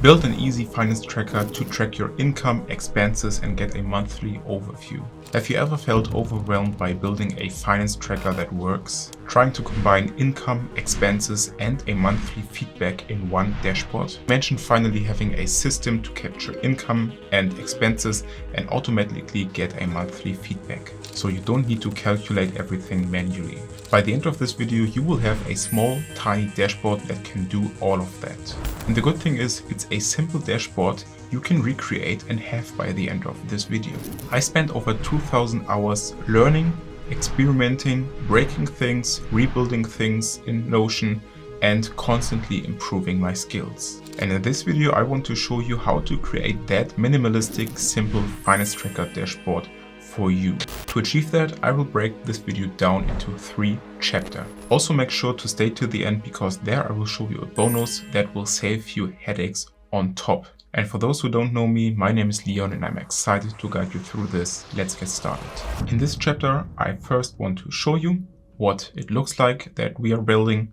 Build an easy finance tracker to track your income, expenses, and get a monthly overview. Have you ever felt overwhelmed by building a finance tracker that works? Trying to combine income, expenses, and a monthly feedback in one dashboard? Imagine finally having a system to capture income and expenses and automatically get a monthly feedback, so you don't need to calculate everything manually. By the end of this video, you will have a small, tiny dashboard that can do all of that. And the good thing is, it's a simple dashboard you can recreate and have by the end of this video. I spent over 2000 hours learning, experimenting, breaking things, rebuilding things in Notion, and constantly improving my skills. And in this video, I want to show you how to create that minimalistic, simple finance tracker dashboard for you. To achieve that, I will break this video down into 3 chapters. Also make sure to stay to the end, because there I will show you a bonus that will save you headaches on top. And for those who don't know me, my name is Leon and I'm excited to guide you through this. Let's get started. In this chapter, I first want to show you what it looks like that we are building,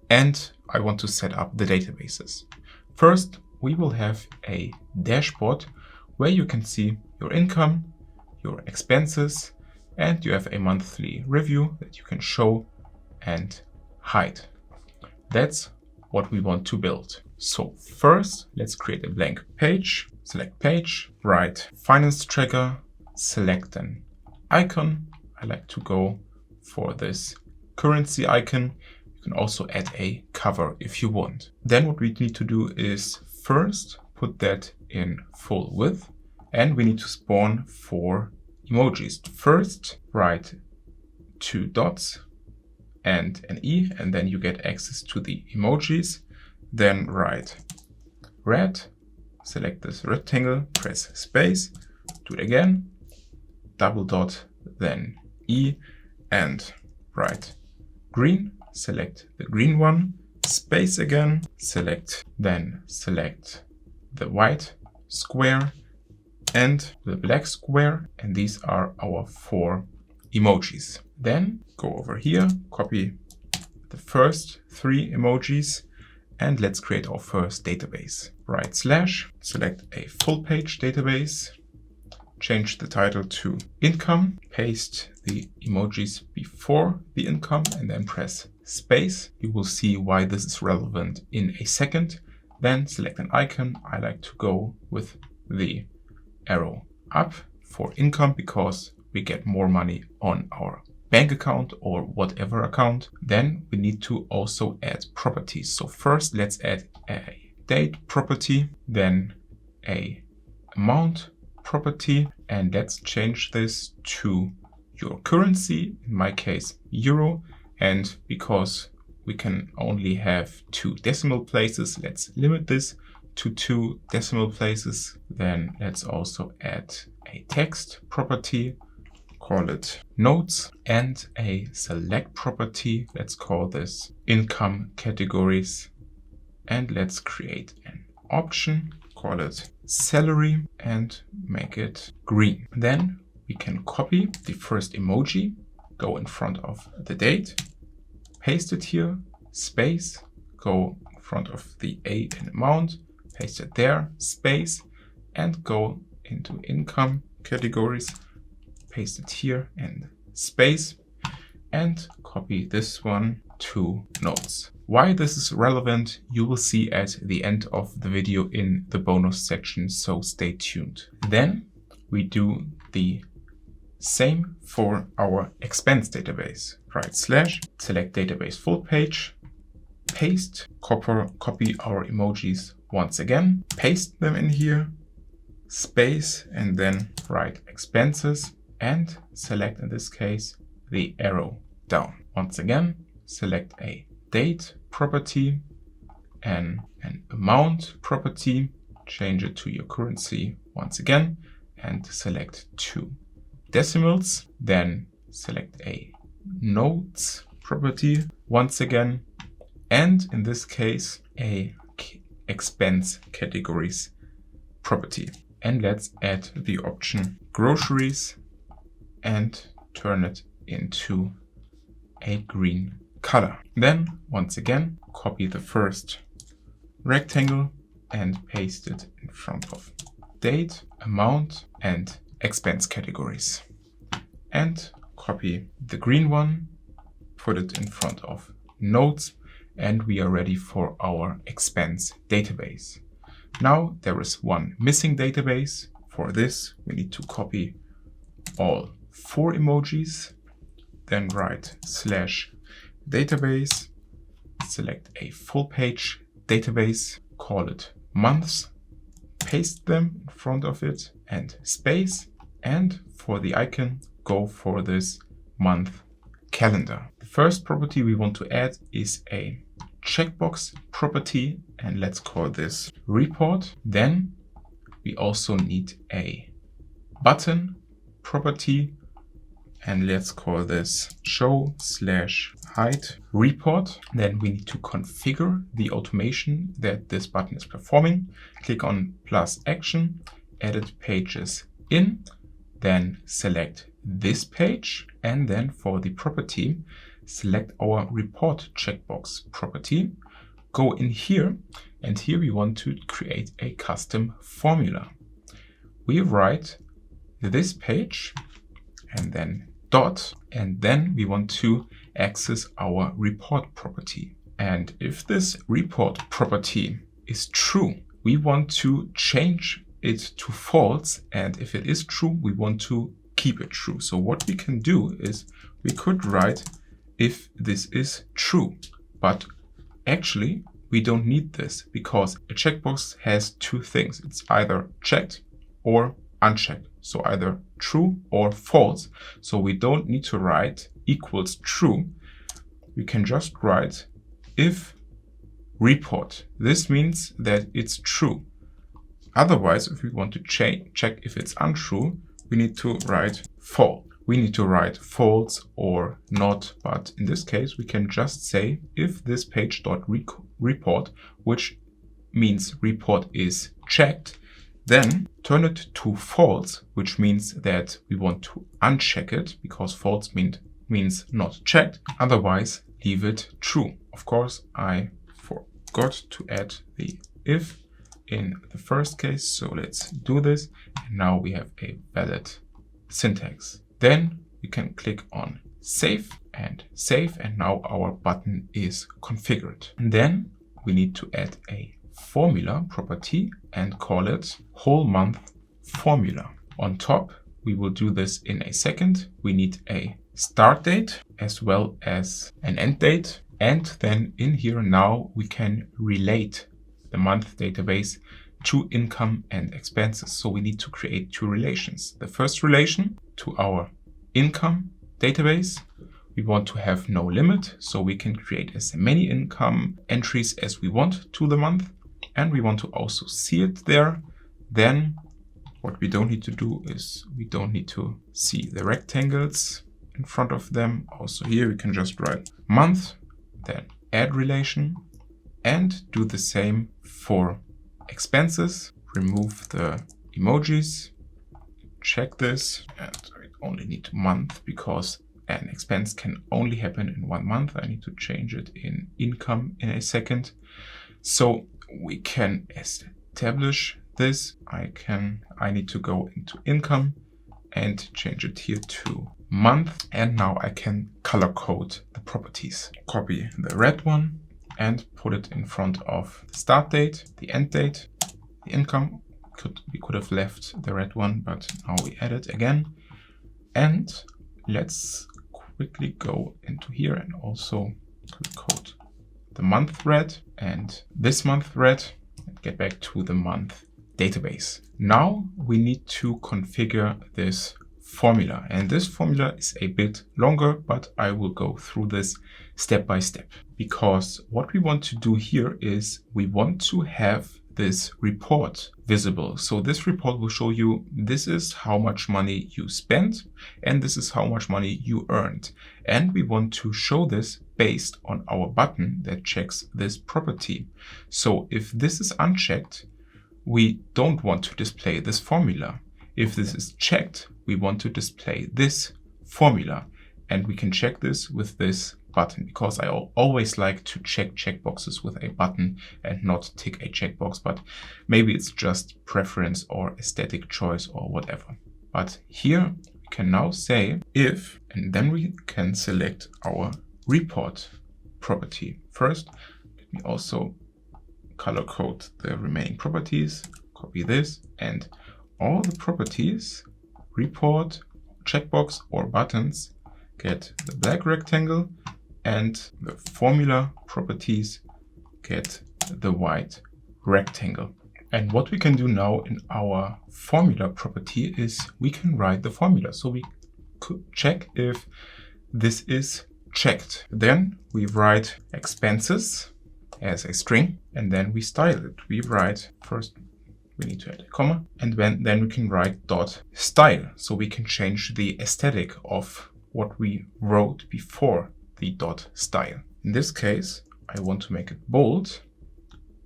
and I want to set up the databases. First, we will have a dashboard where you can see your income, your expenses, and you have a monthly review that you can show and hide. That's what we want to build. So first, let's create a blank page. Select page, write finance tracker, select an icon. I like to go for this currency icon. You can also add a cover if you want. Then what we need to do is first put that in full width, and we need to spawn 4 emojis. First, write 2 dots and an E, and then you get access to the emojis. Then write red, select this rectangle, press space, do it again, double dot, then E, and write green, select the green one, space again, select the white square and the black square, and these are our 4 emojis. Then go over here, copy the first 3 emojis, and let's create our first database. Right slash, select a full page database, change the title to income, paste the emojis before the income, and then press space. You will see why this is relevant in a second. Then select an icon. I like to go with the arrow up for income because we get more money on our bank account or whatever account. Then we need to also add properties. So first let's add a date property, then a amount property, and let's change this to your currency, in my case euro. And because we can only have 2 decimal places, let's limit this to 2 decimal places. Then let's also add a text property, call it notes, and a select property. Let's call this income categories, and let's create an option, call it salary, and make it green. Then we can copy the first emoji, go in front of the date, paste it here, space, go in front of the A in amount, paste it there, space, and go into income categories, paste it here and space, and copy this one to notes. Why this is relevant, you will see at the end of the video in the bonus section, so stay tuned. Then we do the same for our expense database. Right slash, select database full page, paste, copy our emojis once again, paste them in here, space, and then write expenses, and select, in this case, the arrow down. Once again, select a date property and an amount property, change it to your currency once again, and select 2 decimals. Then select a notes property once again, and in this case, a expense categories property. And let's add the option groceries and turn it into a green color. Then once again, copy the first rectangle, and paste it in front of date, amount, and expense categories. And copy the green one, put it in front of notes, and we are ready for our expense database. Now there is one missing database. For this, we need to copy all 4 emojis, then write /database, select a full page database, call it months, paste them in front of it and space, and for the icon, go for this month calendar. The first property we want to add is a checkbox property, and let's call this report. Then we also need a button property, and let's call this show/hide report. Then we need to configure the automation that this button is performing. Click on plus action, edit pages in, then select this page, and then for the property, select our report checkbox property. Go in here, and here we want to create a custom formula. We write this page and then dot, and then we want to access our report property. And if this report property is true, we want to change it to false, and if it is true, we want to keep it true. So what we can do is we could write if this is true, but actually we don't need this because a checkbox has 2 things. It's either checked or unchecked, so either true or false. So we don't need to write equals true. We can just write if report. This means that it's true. Otherwise, if we want to check if it's untrue, we need to write false. We need to write false or not, but in this case, we can just say if this page.report, which means report is checked, then turn it to false, which means that we want to uncheck it because false means not checked. Otherwise, leave it true. Of course, I forgot to add the if in the first case, so let's do this. And now we have a valid syntax. Then we can click on save, and now our button is configured. And then we need to add a formula property and call it whole month formula. On top, we will do this in a second. We need a start date as well as an end date. And then in here now we can relate the month database to income and expenses. So we need to create 2 relations. The first relation to our income database, we want to have no limit, so we can create as many income entries as we want to the month, and we want to also see it there. Then what we don't need to do is we don't need to see the rectangles in front of them. Also here we can just write month, then add relation, and do the same for expenses. Remove the emojis, check this, and I only need month because an expense can only happen in 1 month. I need to change it in income in a second. So we can establish this. I need to go into income and change it here to month. And now I can color code the properties. Copy the red one and put it in front of the start date, the end date, the income. We could have left the red one, but now we add it again. And let's quickly go into here and also code the month red and this month red and get back to the month database. Now we need to configure this formula, and this formula is a bit longer, but I will go through this step by step, because what we want to do here is we want to have this report visible. So this report will show you this is how much money you spent and this is how much money you earned. And we want to show this based on our button that checks this property. So if this is unchecked, we don't want to display this formula. If this is checked, we want to display this formula. And we can check this with this button, because I always like to check checkboxes with a button and not tick a checkbox, but maybe it's just preference or aesthetic choice or whatever. But here we can now say if, and then we can select our report property. First, let me also color code the remaining properties, copy this, and all the properties, report, checkbox or buttons, get the black rectangle, and the formula properties get the white rectangle. And what we can do now in our formula property is we can write the formula. So we could check if this is checked. Then we write expenses as a string, and then we style it. We write first, we need to add a comma, and then we can write dot style. So we can change the aesthetic of what we wrote before the dot style. In this case, I want to make it bold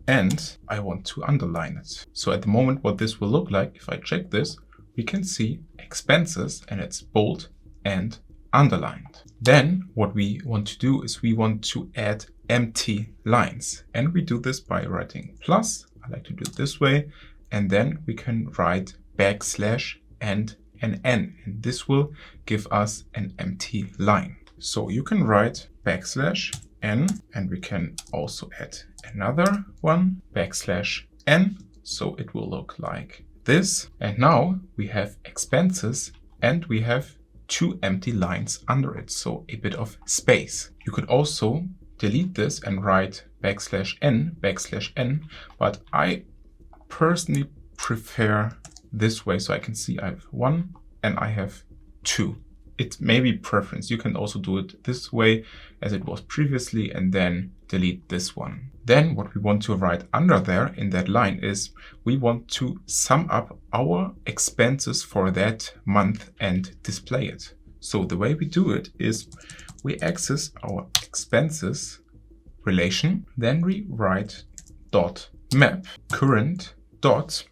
and I want to underline it. So at the moment, what this will look like, if I check this, we can see expenses and it's bold and underlined. Then what we want to do is we want to add empty lines, and we do this by writing plus. I like to do it this way, and then we can write backslash and an N, and this will give us an empty line. So you can write backslash N, and we can also add another one, backslash N, so it will look like this. And now we have expenses and we have two empty lines under it, so a bit of space. You could also delete this and write backslash N, but I personally prefer this way, so I can see I have one and I have two. It may be preference. You can also do it this way as it was previously and then delete this one. Then what we want to write under there in that line is we want to sum up our expenses for that month and display it. So the way we do it is we access our expenses relation, then we write dot map current dot,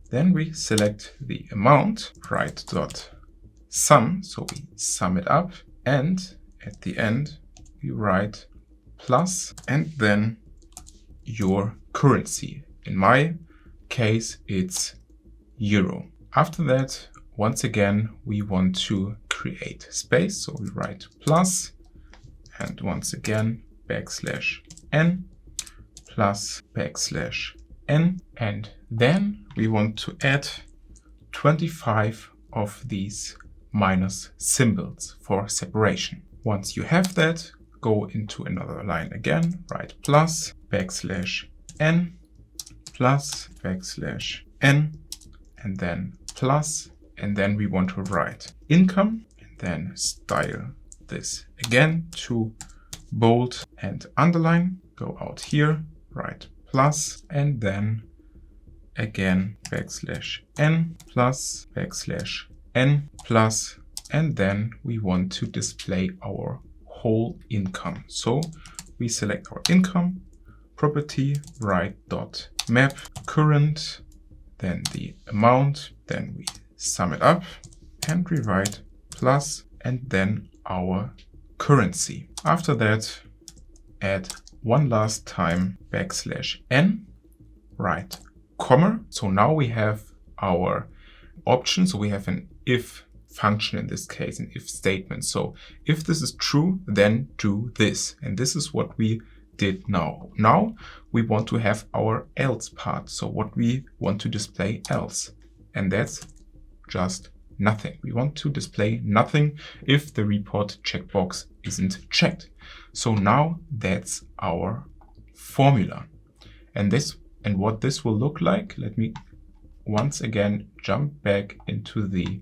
then we select the amount, write dot sum, so we sum it up, and at the end we write plus and then your currency. In my case it's euro. After that, once again we want to create space, so we write plus and once again backslash N plus backslash N, and then we want to add 25 of these minus symbols for separation. Once you have that, go into another line again, write plus backslash N plus backslash N and then plus, and then we want to write income and then style this again to bold and underline. Go out here, write plus and then again backslash N plus backslash N plus, and then we want to display our whole income. So we select our income property, write dot map current, then the amount, then we sum it up and we write plus and then our currency. After that, add one last time backslash N, write comma. So now we have our option. So we have an if function in this case, an if statement. So if this is true, then do this. And this is what we did now. Now we want to have our else part. So what we want to display else, and that's just nothing. We want to display nothing if the report checkbox isn't checked. So now that's our formula. And what this will look like, let me once again jump back into the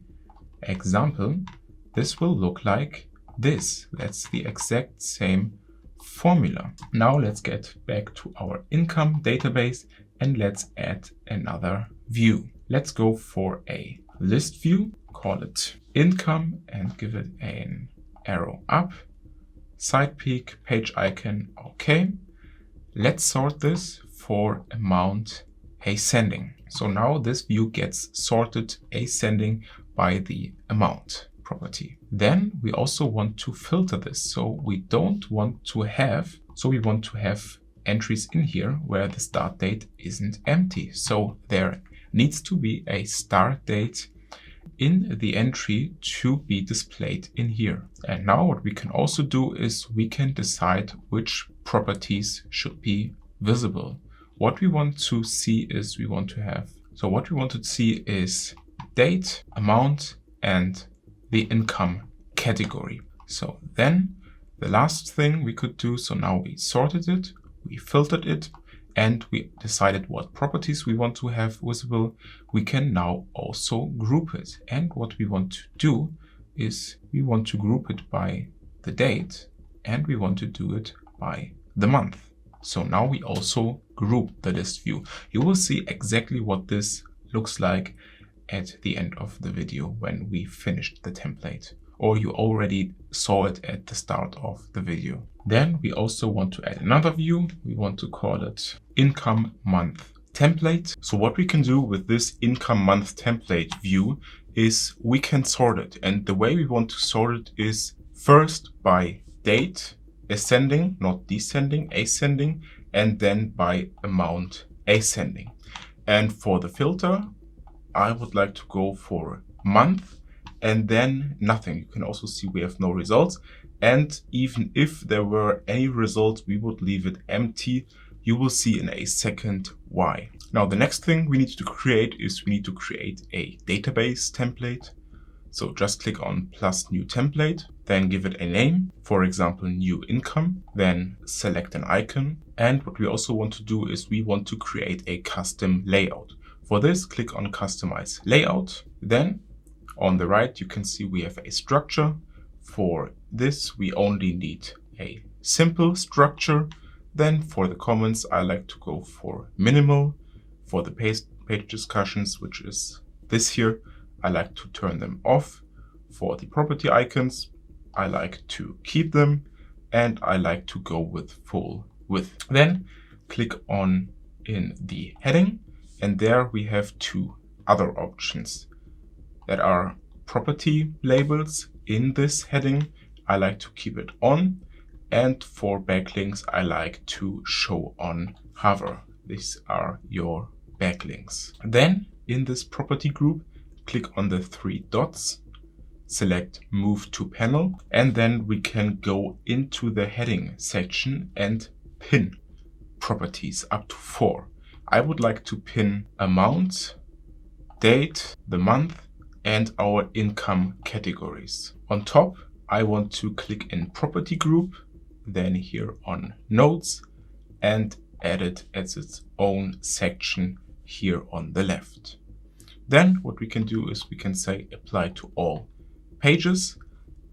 example. This will look like this. That's the exact same formula. Now let's get back to our income database and let's add another view. Let's go for a list view, call it income and give it an arrow up, side peak, page icon, okay. Let's sort this for amount ascending. So now this view gets sorted ascending by the amount. property. Then we also want to filter this. So we want to have entries in here where the start date isn't empty. So there needs to be a start date in the entry to be displayed in here. And now what we can also do is we can decide which properties should be visible. What we want to see is what we want to see is date, amount, and the income category. So then the last thing we could do, so now we sorted it, we filtered it, and we decided what properties we want to have visible. We can now also group it. And what we want to do is we want to group it by the date, and we want to do it by the month. So now we also group the list view. You will see exactly what this looks like at the end of the video when we finished the template, or you already saw it at the start of the video. Then we also want to add another view. We want to call it income month template. So what we can do with this income month template view is we can sort it. And the way we want to sort it is first by date, ascending, not descending, ascending, and then by amount, ascending. And for the filter, I would like to go for month and then nothing. You can also see we have no results. And even if there were any results, we would leave it empty. You will see in a second why. Now, the next thing we need to create is we need to create a database template. So just click on plus new template, then give it a name, for example, new income, then select an icon. And what we also want to do is we want to create a custom layout. For this, click on customize layout. Then on the right, you can see we have a structure. For this, we only need a simple structure. Then for the comments, I like to go for minimal. For the page discussions, which is this here, I like to turn them off. For the property icons, I like to keep them, and I like to go with full width. Then click on in the heading, and there we have two other options that are property labels. In this heading, I like to keep it on, and for backlinks, I like to show on hover. These are your backlinks. Then in this property group, click on the three dots, select move to panel, and then we can go into the heading section and pin properties up to 4. I would like to pin amount, date, the month, and our income categories. On top, I want to click in property group, then here on nodes, and add it as its own section here on the left. Then what we can do is we can say apply to all pages.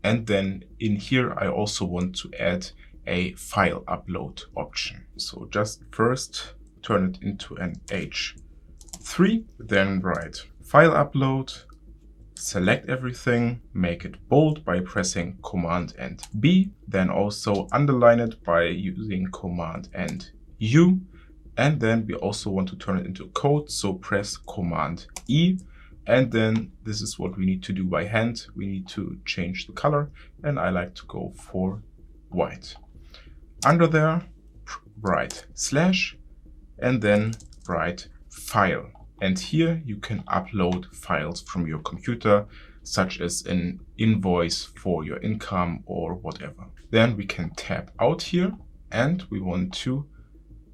And then in here, I also want to add a file upload option. So just first turn it into an H3, then write file upload, select everything, make it bold by pressing Command and B, then also underline it by using Command and U. And then we also want to turn it into code, so press Command E. And then this is what we need to do by hand. We need to change the color, and I like to go for white. Under there, write slash, and then write file. And here you can upload files from your computer, such as an invoice for your income or whatever. Then we can tab out here, and we want to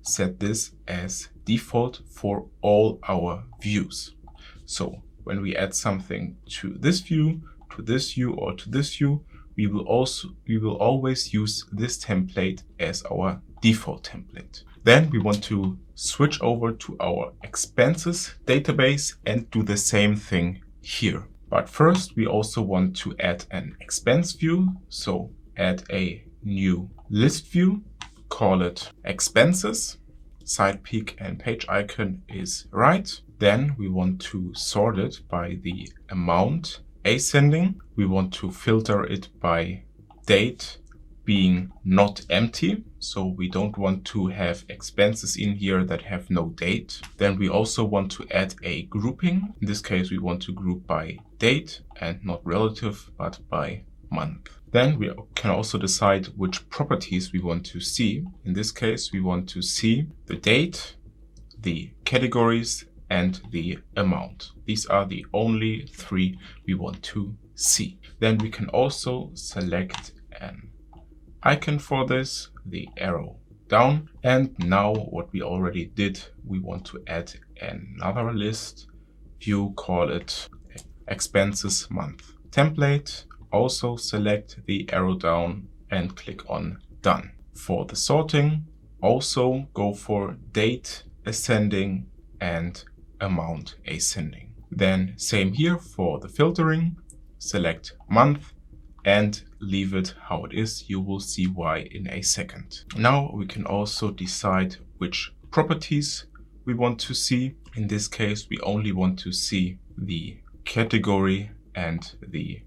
set this as default for all our views. So when we add something to this view, to this view, or to this view, we will always use this template as our default template. Then we want to switch over to our expenses database and do the same thing here. But first, we also want to add an expense view. So add a new list view, call it expenses. Side peak and page icon is right. Then we want to sort it by the amount ascending. We want to filter it by date being not empty. So we don't want to have expenses in here that have no date. Then we also want to add a grouping. In this case, we want to group by date and not relative, but by month. Then we can also decide which properties we want to see. In this case, we want to see the date, the categories, and the amount. These are the only three we want to see. Then we can also select an icon for this, the arrow down. And now what we already did, we want to add another list. You call it expenses month template. Also select the arrow down and click on done. For the sorting, also go for date ascending and amount ascending. Then same here for the filtering, select month and leave it how it is. You will see why in a second. Now we can also decide which properties we want to see. In this case, we only want to see the category and the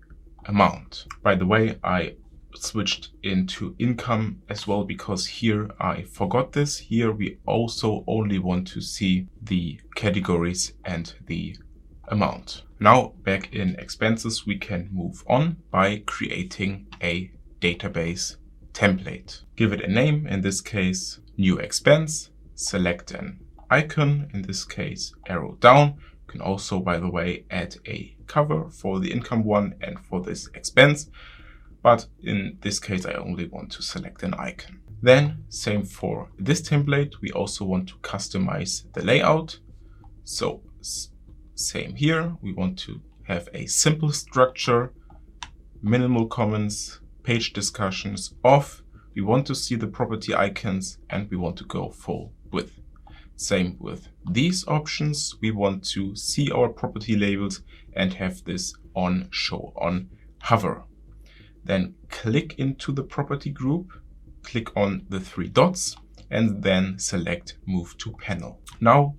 amount. By the way, I switched into income as well because here I forgot this. Here we also only want to see the categories and the amount. Now back in expenses, we can move on by creating a database template. Give it a name, in this case new expense, select an icon, in this case arrow down. You can also, by the way, add a cover for the income one and for this expense, but in this case I only want to select an icon. Then same for this template, we also want to customize the layout. So same here, we want to have a simple structure, minimal comments, page discussions off. We want to see the property icons and we want to go full width. Same with these options. We want to see our property labels and have this on show on hover. Then click into the property group, click on the three dots and then select move to panel. Now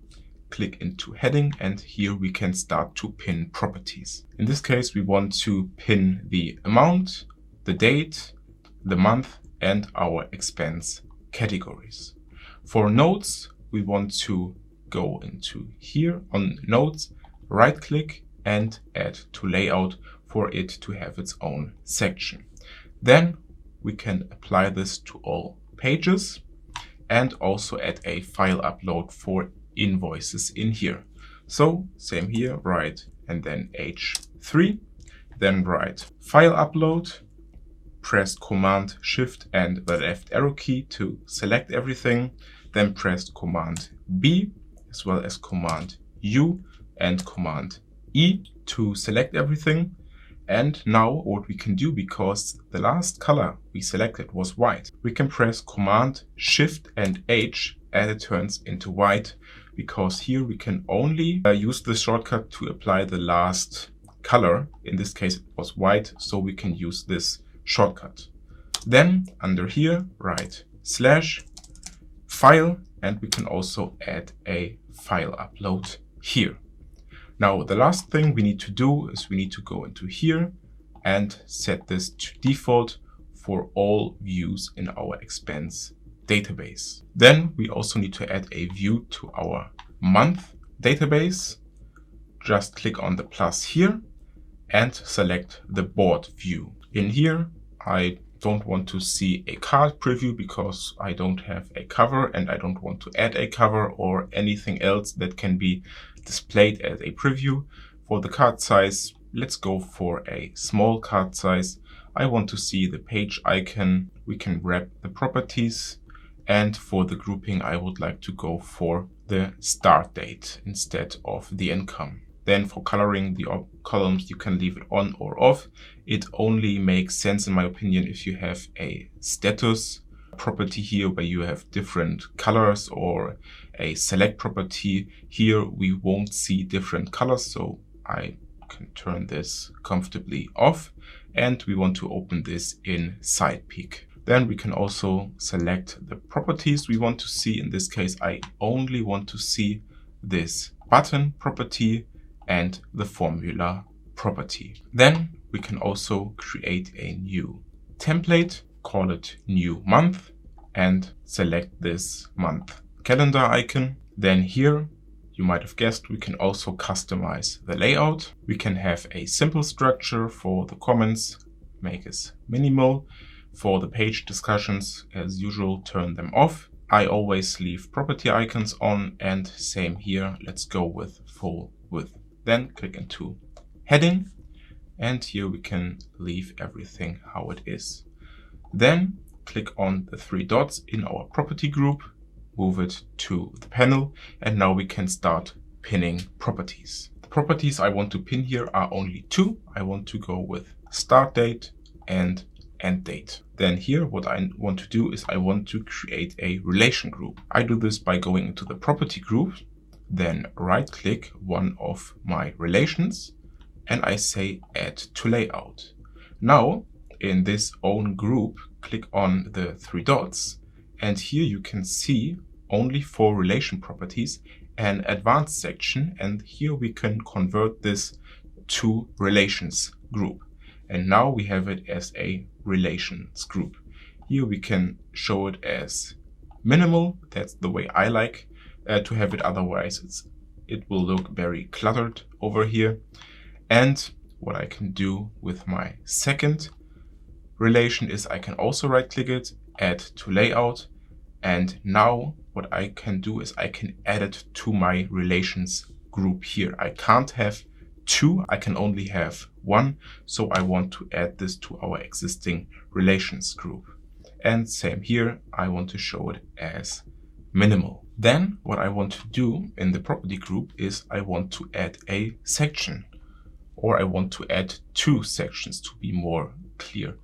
click into heading and here we can start to pin properties. In this case, we want to pin the amount, the date, the month and our expense categories. For notes, we want to go into here on notes, right click and add to layout for it to have its own section. Then we can apply this to all pages and also add a file upload for invoices in here. So same here, right, and then H3, then right file upload, press Command Shift and the left arrow key to select everything, then press Command B as well as Command U and Command E to select everything. And now what we can do, because the last color we selected was white, we can press Command Shift and H and it turns into white, because here we can only use the shortcut to apply the last color. In this case it was white, so we can use this shortcut. Then under here, right slash file, and we can also add a file upload here. Now the last thing we need to do is we need to go into here and set this to default for all views in our expense database. Then we also need to add a view to our month database. Just click on the plus here and select the board view. In here, I don't want to see a card preview because I don't have a cover and I don't want to add a cover or anything else that can be displayed as a preview. For the card size, let's go for a small card size. I want to see the page icon. We can wrap the properties. And for the grouping, I would like to go for the start date instead of the income. Then for coloring the columns, you can leave it on or off. It only makes sense, in my opinion, if you have a status property here where you have different colors, or a select property. Here we won't see different colors, so I can turn this comfortably off. And we want to open this in side peek. Then we can also select the properties we want to see. In this case, I only want to see this button property and the formula property. Then we can also create a new template. call it new month and select this month calendar icon. Then here, you might have guessed, we can also customize the layout. We can have a simple structure for the comments, make it minimal. For the page discussions, as usual, turn them off. I always leave property icons on, and same here. Let's go with full width. Then click into heading, and here we can leave everything how it is. Then click on the three dots in our property group, move it to the panel, and now we can start pinning properties. The properties I want to pin here are only two. I want to go with start date and end date. Then here, what I want to do is I want to create a relation group. I do this by going into the property group, then right click one of my relations, and I say add to layout. Now in this own group, click on the three dots, and here you can see only for relation properties an advanced section, and here we can convert this to relations group. And now we have it as a relations group. Here we can show it as minimal. That's the way I like to have it. Otherwise, it will look very cluttered over here. And what I can do with my second relation is I can also right click it, add to layout. And now what I can do is I can add it to my relations group here. I can't have two, I can only have one. So I want to add this to our existing relations group. And same here, I want to show it as minimal. Then what I want to do in the property group is I want to add a section, or I want to add two sections to be more clear.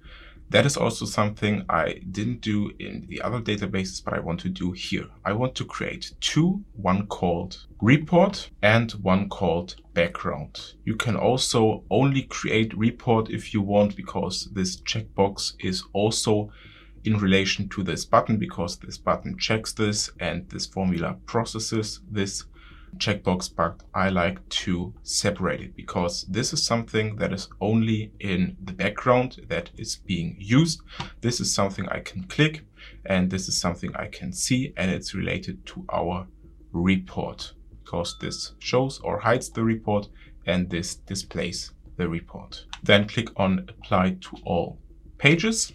That is also something I didn't do in the other databases, but I want to do here. I want to create two, one called report and one called background. You can also only create report if you want, because this checkbox is also in relation to this button, because this button checks this and this formula processes this checkbox, but I like to separate it because this is something that is only in the background that is being used. This is something I can click, and this is something I can see, and it's related to our report because this shows or hides the report and this displays the report. Then click on apply to all pages.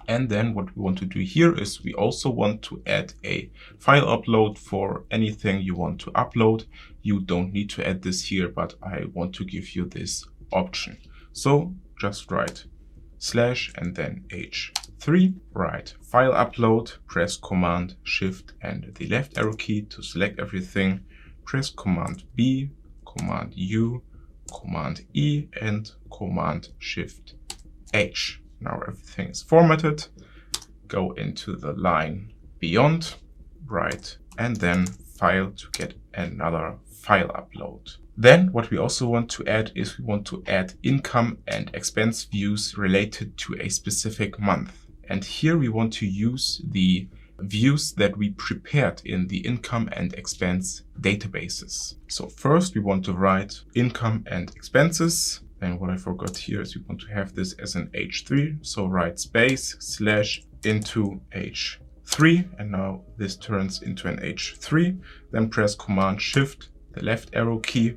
And then what we want to do here is we also want to add a file upload for anything you want to upload. You don't need to add this here, but I want to give you this option. So just write / and then H3, write file upload, press Command Shift and the left arrow key to select everything, press Command B, Command U, Command E and Command Shift H. Now everything is formatted. Go into the line beyond, write, and then file to get another file upload. Then what we also want to add is we want to add income and expense views related to a specific month. And here we want to use the views that we prepared in the income and expense databases. So first we want to write income and expenses. And what I forgot here is we want to have this as an H3. So write space / into H3. And now this turns into an H3. Then press Command Shift, the left arrow key,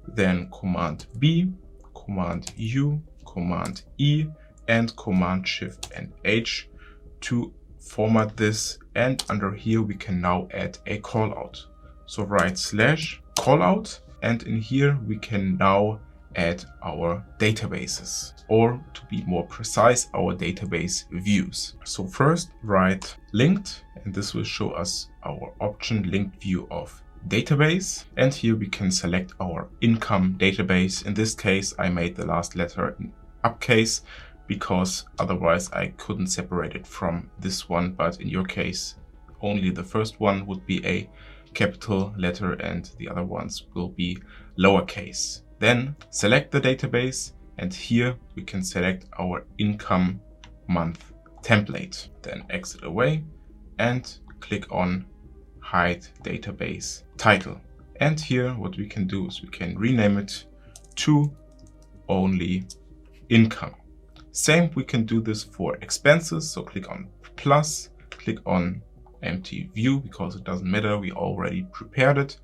then Command B, Command U, Command E, and Command Shift and H to format this. And under here, we can now add a callout. So write / callout. And in here, we can now add our databases, or to be more precise, our database views. So first write linked, and this will show us our option linked view of database. And here we can select our income database. In this case, I made the last letter in uppercase because otherwise I couldn't separate it from this one. But in your case, only the first one would be a capital letter and the other ones will be lowercase. Then select the database, and here we can select our income month template. Then exit away and click on hide database title. And here what we can do is we can rename it to only income. Same, we can do this for expenses. So click on plus, click on empty view because it doesn't matter, we already prepared it.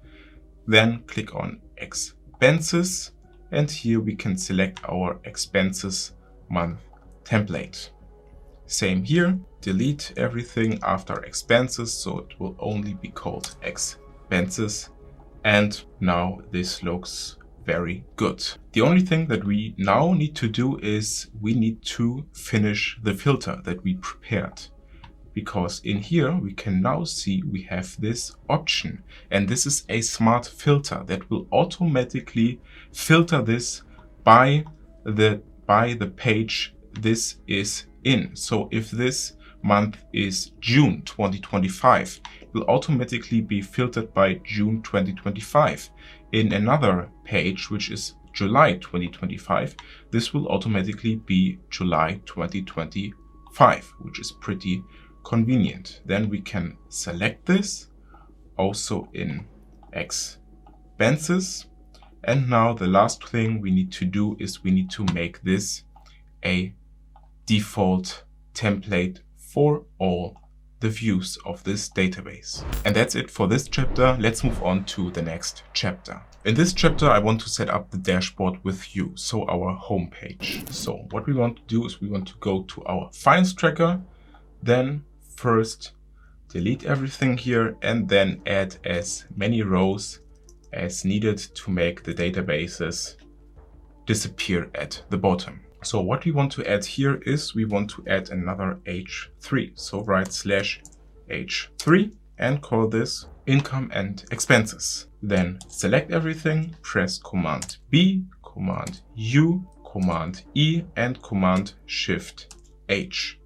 Then click on expenses, and here we can select our expenses month template. Same here, delete everything after expenses, so it will only be called expenses. And now this looks very good. The only thing that we now need to do is we need to finish the filter that we prepared. Because in here we can now see we have this option, and this is a smart filter that will automatically filter this by the page this is in. So if this month is June 2025, it will automatically be filtered by June 2025. In another page, which is July 2025, this will automatically be July 2025, which is pretty convenient. Then we can select this also in expenses. And now the last thing we need to do is we need to make this a default template for all the views of this database. And that's it for this chapter. Let's move on to the next chapter. In this chapter, I want to set up the dashboard with you, so our home page. So what we want to do is we want to go to our finance tracker, then first delete everything here, and then add as many rows as needed to make the databases disappear at the bottom. So what we want to add here is we want to add another H3. So write /H3 and call this income and expenses. Then select everything, press Command B, Command U, Command E, and Command Shift H.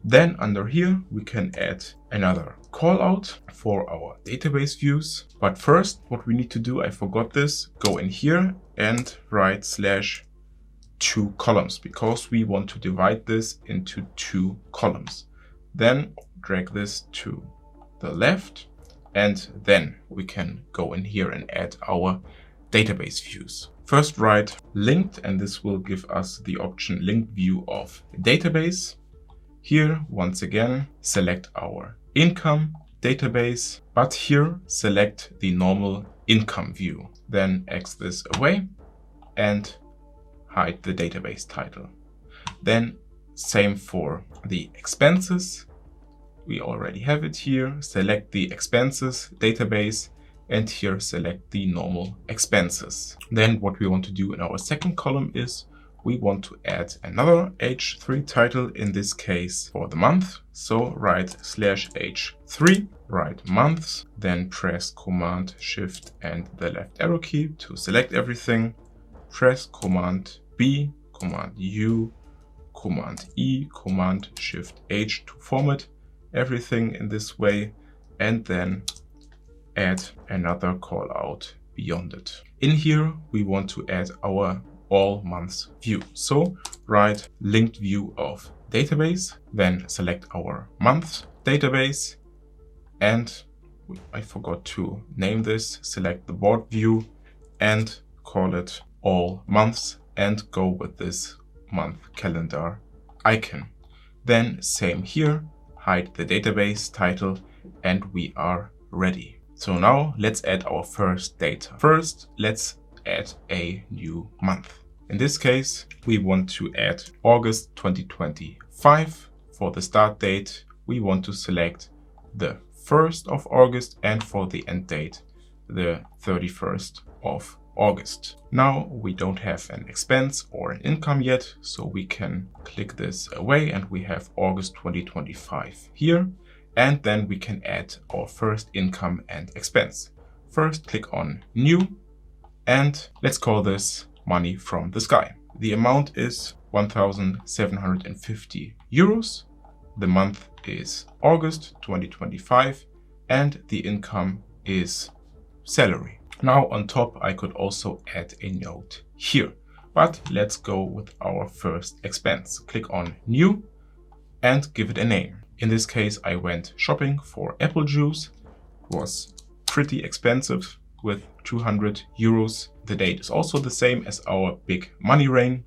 Then under here, we can add another callout for our database views. But first, what we need to do, I forgot this, go in here and write /2 columns, because we want to divide this into 2 columns. Then drag this to the left, and then we can go in here and add our database views. First write linked, and this will give us the option linked view of database. Here, once again, select our income database, but here select the normal income view. Then X this away and hide the database title. Then same for the expenses. We already have it here. Select the expenses database, and here select the normal expenses. Then what we want to do in our second column is we want to add another H3 title, in this case for the month. So write /H3, write months, then press Command Shift and the left arrow key to select everything. Press Command B, Command U, Command E, Command Shift H to format everything in this way, and then add another call out beyond it. In here, we want to add our all months view. So write linked view of database, then select our months database, and I forgot to name this, select the board view and call it all months, and go with this month calendar icon. Then same here, hide the database title, and we are ready. So now let's add our first data. First, let's add a new month. In this case, we want to add August 2025. For the start date, we want to select the 1st of August, and for the end date, the 31st of August. Now we don't have an expense or an income yet, so we can click this away and we have August 2025 here. And then we can add our first income and expense. First, click on New, and let's call this Money from the Sky. The amount is 1,750 euros. The month is August 2025, and the income is salary. Now on top, I could also add a note here, but let's go with our first expense. Click on New and give it a name. In this case, I went shopping for apple juice. It was pretty expensive with 200 euros. The date is also the same as our big money rain.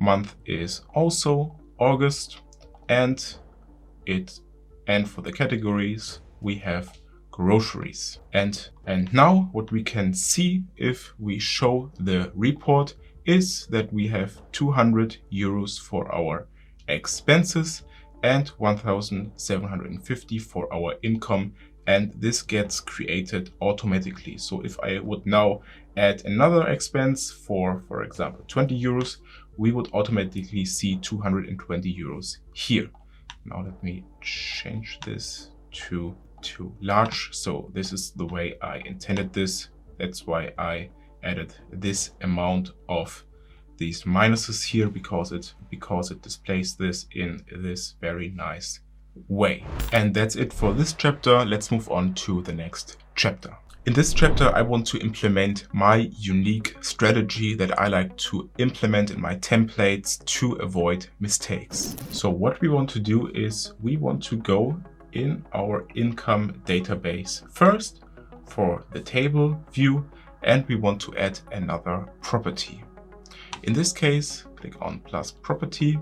month is also August, and for the categories we have groceries. And now what we can see if we show the report is that we have 200 euros for our expenses and 1,750 for our income, and this gets created automatically. So if I would now add another expense for example 20 euros, we would automatically see 220 euros here. Now let me change this to too large. So this is the way I intended this. That's why I added this amount of these minuses here, because it displays this in this very nice way. And that's it for this chapter. Let's move on to the next chapter. In this chapter, I want to implement my unique strategy that I like to implement in my templates to avoid mistakes. So what we want to do is we want to go in our income database first for the table view, and we want to add another property. In this case, click on plus property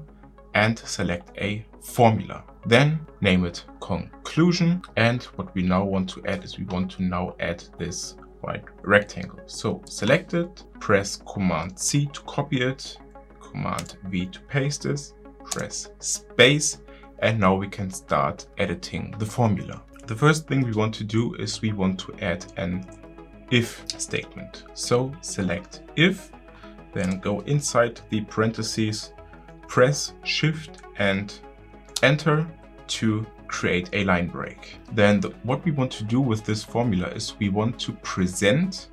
and select a formula. Then name it conclusion. And what we now want to add is we want to now add this white rectangle. So select it, press Command C to copy it, Command V to paste this, press space, and now we can start editing the formula. The first thing we want to do is we want to add an if statement. So select if, then go inside the parentheses, press Shift and Enter to create a line break. Then what we want to do with this formula is we want to present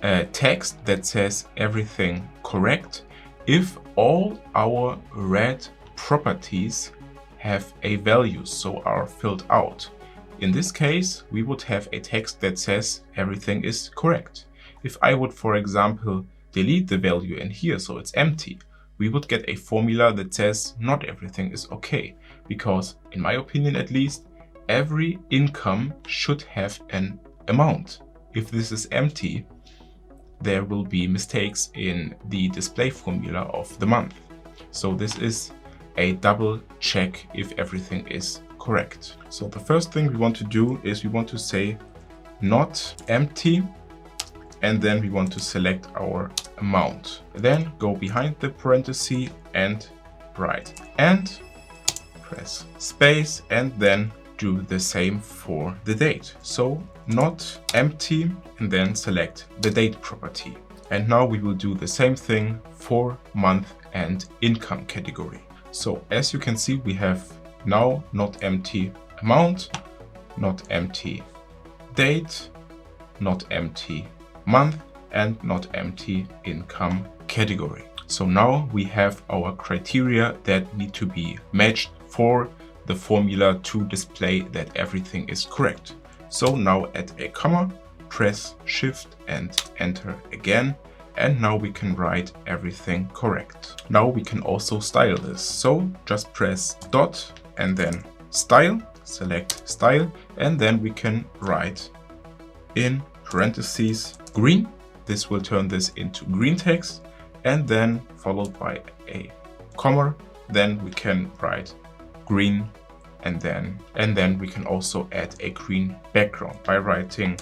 a text that says everything correct if all our red properties have a value, so are filled out. In this case, we would have a text that says everything is correct. If I would, for example, delete the value in here so it's empty, we would get a formula that says not everything is okay, because in my opinion at least, every income should have an amount. If this is empty, there will be mistakes in the display formula of the month. So this is a double check if everything is correct. So the first thing we want to do is we want to say not empty, and then we want to select our amount. Then go behind the parenthesis and write and press space, and then do the same for the date. So not empty, and then select the date property. And now we will do the same thing for month and income category. So as you can see, we have now not empty amount, not empty date, not empty month, and not empty income category. So now we have our criteria that need to be matched for the formula to display that everything is correct. So now add a comma, press Shift and Enter again, and now we can write everything correct. Now we can also style this. So just press dot and then style, select style, and then we can write in parentheses green. This will turn this into green text, and then followed by a comma. Then we can write green, and then we can also add a green background by writing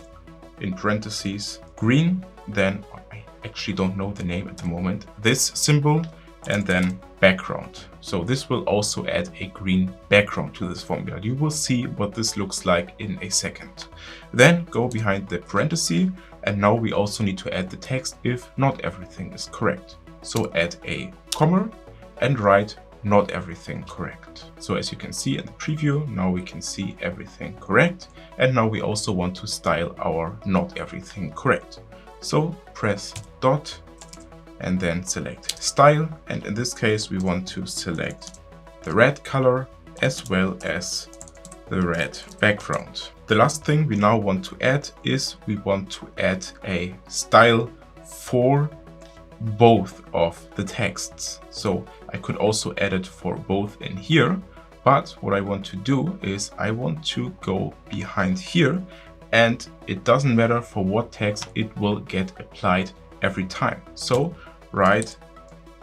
in parentheses green, then I actually don't know the name at the moment, this symbol, and then background. So this will also add a green background to this formula. You will see what this looks like in a second. Then go behind the parenthesis, and now we also need to add the text if not everything is correct. So add a comma and write not everything correct. So as you can see in the preview, now we can see everything correct. And now we also want to style our not everything correct. So press dot and then select style. And in this case, we want to select the red color as well as the red background. The last thing we now want to add is we want to add a style for both of the texts. So I could also add it for both in here, but what I want to do is I want to go behind here, and it doesn't matter for what text, it will get applied every time. So write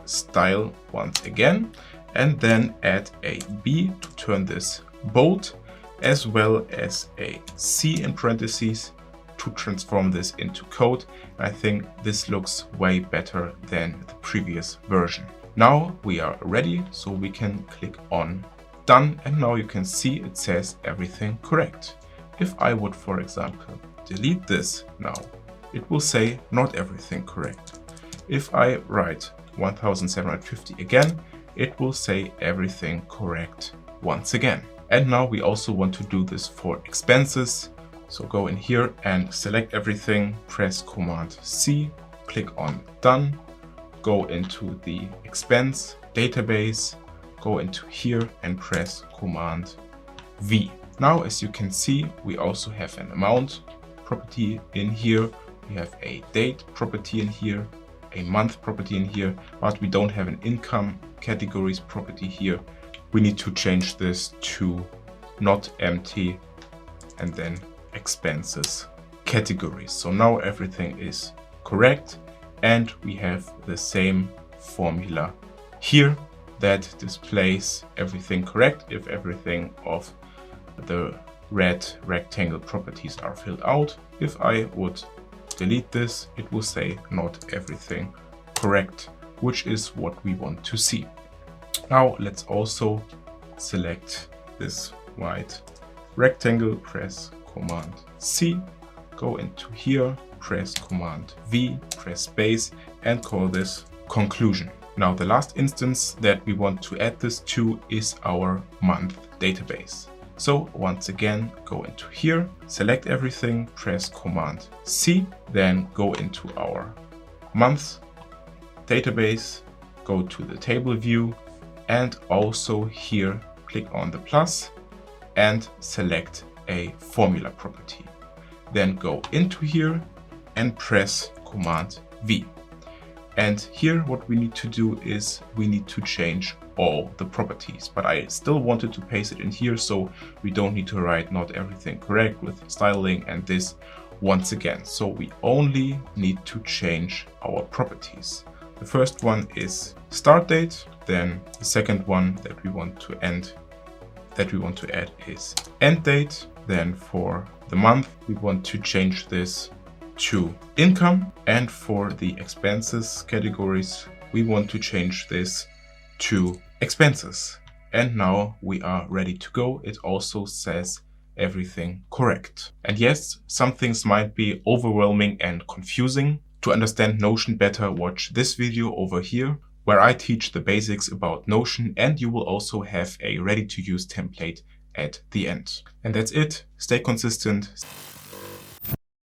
style once again, and then add a B to turn this bold, as well as a C in parentheses to transform this into code. I think this looks way better than the previous version. Now we are ready, so we can click on done, and now you can see it says everything correct. If I would, for example, delete this now, it will say not everything correct. If I write 1750 again, it will say everything correct once again. And now we also want to do this for expenses. So go in here and select everything, press Command C, click on done, go into the expense database, go into here and press Command V. Now, as you can see, we also have an amount property in here. We have a date property in here, a month property in here, but we don't have an income categories property here. We need to change this to not empty and then expenses categories. So now everything is correct, and we have the same formula here that displays everything correct if everything of the red rectangle properties are filled out. If I would delete this, it will say not everything correct, which is what we want to see. Now let's also select this white rectangle, press Command C, go into here, press Command V, press space, and call this conclusion. Now the last instance that we want to add this to is our month database. So once again, go into here, select everything, press Command C, then go into our month database, go to the table view, and also here click on the plus and select a formula property. Then go into here and press Command V. And here what we need to do is we need to change all the properties, but I still wanted to paste it in here so we don't need to write not everything correct with styling and this once again. So we only need to change our properties. The first one is start date, then the second one that we want to add is end date. Then for the month, we want to change this to income, and for the expenses categories, we want to change this to expenses. And now we are ready to go. It also says everything correct. And yes, some things might be overwhelming and confusing. To understand Notion better, watch this video over here, where I teach the basics about Notion, and you will also have a ready-to-use template at the end. And that's it. Stay consistent.